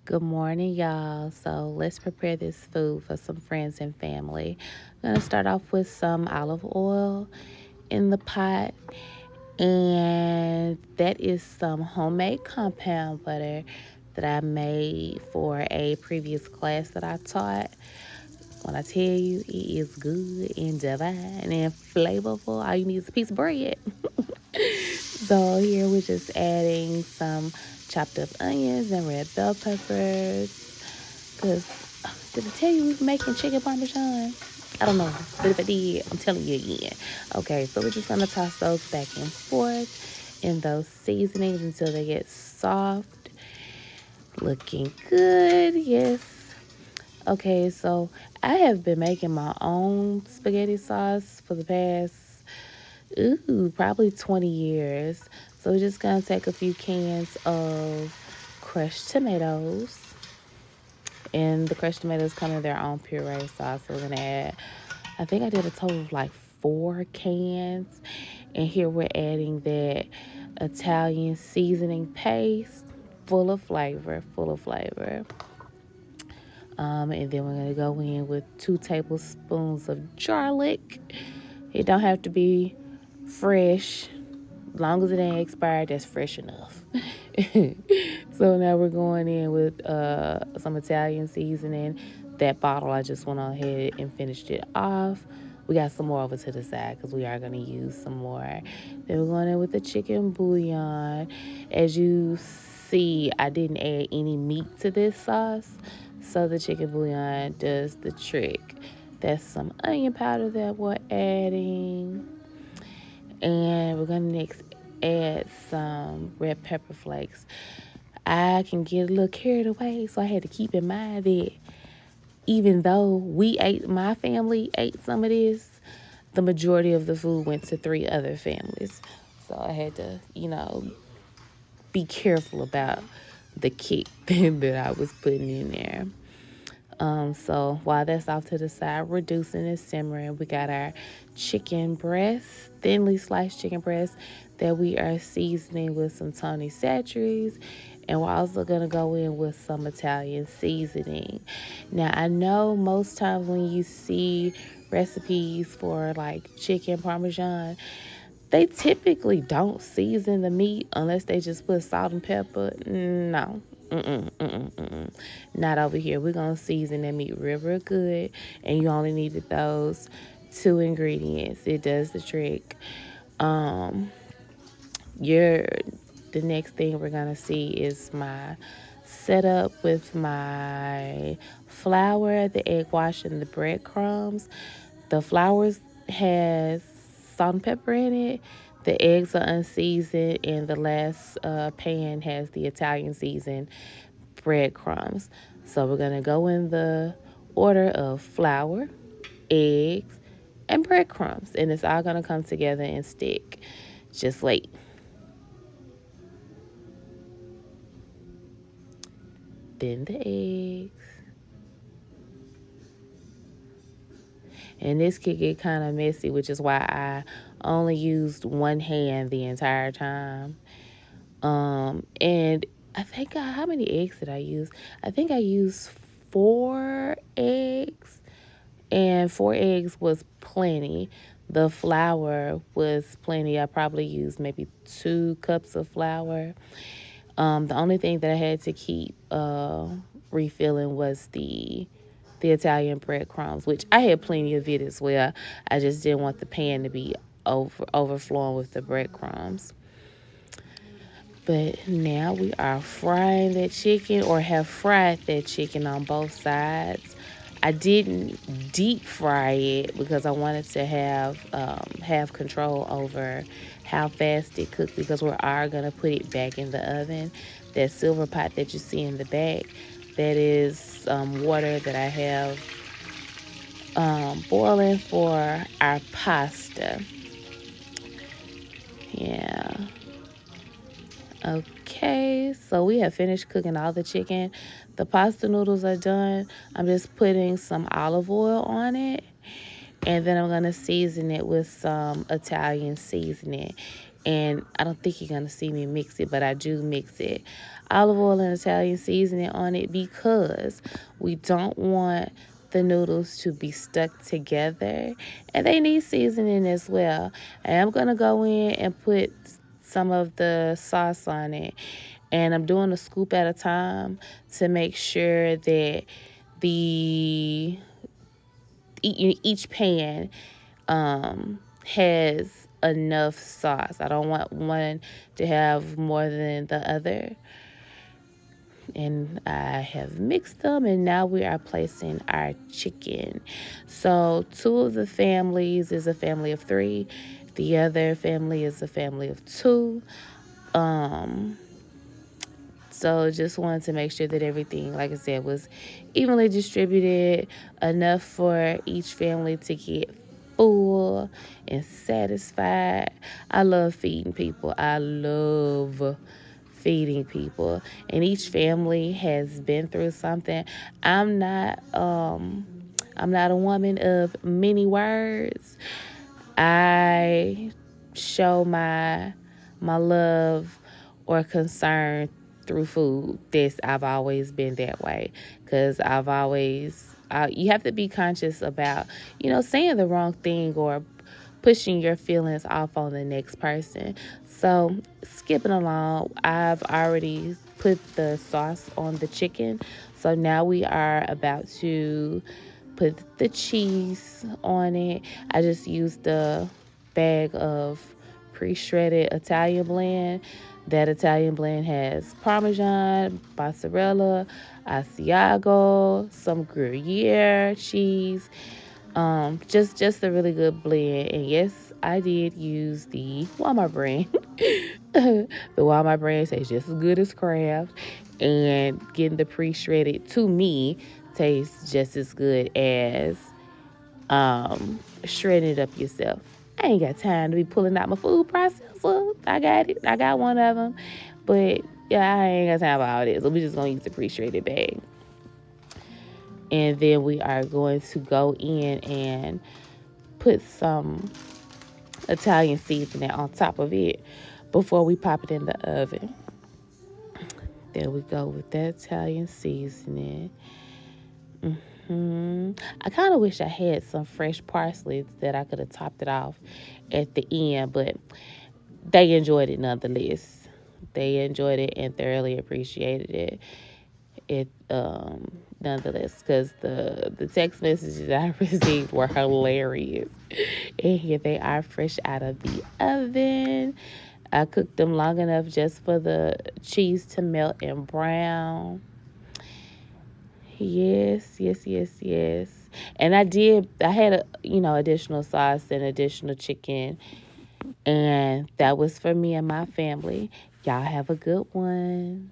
Good morning, y'all. So let's prepare this food for some friends and family. I'm gonna start off with some olive oil in the pot, and that is some homemade compound butter that I made for a previous class that I taught. When I tell you it is good and divine and flavorful, all you need is a piece of bread. So here we're just adding some chopped up onions and red bell peppers. Cause did I tell you we were making chicken parmesan? I don't know, but if I did, I'm telling you again. Okay, so we're just gonna toss those back and forth in those seasonings until they get soft. Looking good, yes. Okay, so I have been making my own spaghetti sauce for the past probably 20 years. So we're just gonna take a few cans of crushed tomatoes, and the crushed tomatoes come in their own puree sauce. So we're gonna add, I think I did a total of like 4 cans, and here we're adding that Italian seasoning paste, full of flavor, full of flavor. And then we're gonna go in with 2 tablespoons of garlic. It don't have to be fresh. As long as it ain't expired, that's fresh enough. So now we're going in with some Italian seasoning. That bottle, I just went on ahead and finished it off. We got some more over to the side because we are going to use some more. Then we're going in with the chicken bouillon. As you see, I didn't add any meat to this sauce, so the chicken bouillon does the trick. That's some onion powder that we're adding. And we're going to next add some red pepper flakes. I can get a little carried away, so I had to keep in mind that even though my family ate some of this, the majority of the food went to 3 other families. So I had to, be careful about the kick that I was putting in there. So while that's off to the side, reducing and simmering, we got our chicken breast, thinly sliced chicken breast that we are seasoning with some Tony Chachere's. And we're also going to go in with some Italian seasoning. Now, I know most times when you see recipes for like chicken parmesan, they typically don't season the meat unless they just put salt and pepper. No. Not over here. We're going to season that meat real, real good. And you only needed those 2 ingredients. It does the trick. Um, your The next thing we're going to see is my setup with my flour, the egg wash, and the breadcrumbs. The flour has salt and pepper in it. The eggs are unseasoned, and the last pan has the Italian seasoned breadcrumbs. So we're gonna go in the order of flour, eggs, and breadcrumbs, and it's all gonna come together and stick. Just wait. Then the eggs. And this could get kind of messy, which is why I only used one hand the entire time. And I think how many eggs did I use? I think I used 4 eggs, and 4 eggs was plenty. The flour was plenty. I probably used maybe 2 cups of flour. The only thing that I had to keep refilling was the Italian breadcrumbs, which I had plenty of it as well. I just didn't want the pan to be overflowing with the breadcrumbs. But now we are frying that chicken, or have fried that chicken on both sides. I didn't deep fry it because I wanted to have control over how fast it cooked, because we are gonna put it back in the oven. That silver pot that you see in the back, that is water that I have boiling for our pasta. Yeah. Okay, so we have finished cooking all the chicken. The pasta noodles are done. I'm just putting some olive oil on it, and then I'm going to season it with some Italian seasoning. And I don't think you're going to see me mix it, but I do mix it. Olive oil and Italian seasoning on it because we don't want the noodles to be stuck together. And they need seasoning as well. And I'm going to go in and put some of the sauce on it. And I'm doing a scoop at a time to make sure that the each pan has enough sauce. I don't want one to have more than the other. And I have mixed them, and now we are placing our chicken. So two of the families is a family of 3. The other family is a family of 2. Um, So just wanted to make sure that everything, like I said, was evenly distributed, enough for each family to get full and satisfied. I love feeding people. I love feeding people. And each family has been through something. I'm not I'm not a woman of many words. I show my love or concern through food. I've always been that way because you have to be conscious about, saying the wrong thing or pushing your feelings off on the next person. So, skipping along, I've already put the sauce on the chicken. So now we are about to put the cheese on it. I just used the bag of pre-shredded Italian blend. That Italian blend has Parmesan, mozzarella, Asiago, some Gruyere cheese. Just a really good blend. And yes, I did use the Walmart brand. The Walmart brand tastes just as good as Kraft, and getting the pre-shredded to me tastes just as good as shredding it up yourself. I ain't got time to be pulling out my food processor. I got it. I got one of them. But yeah, I ain't got time for all this. So we just gonna use the pre-shredded bag. And then we are going to go in and put some Italian seasoning on top of it before we pop it in the oven. There we go with that Italian seasoning. I kind of wish I had some fresh parsley that I could have topped it off at the end, but they enjoyed it nonetheless. They enjoyed it and thoroughly appreciated it nonetheless, because the text messages I received were hilarious. And here they are, fresh out of the oven. I cooked them long enough just for the cheese to melt and brown. Yes, yes, yes, yes. And I had additional sauce and additional chicken, and that was for me and my family. Y'all have a good one.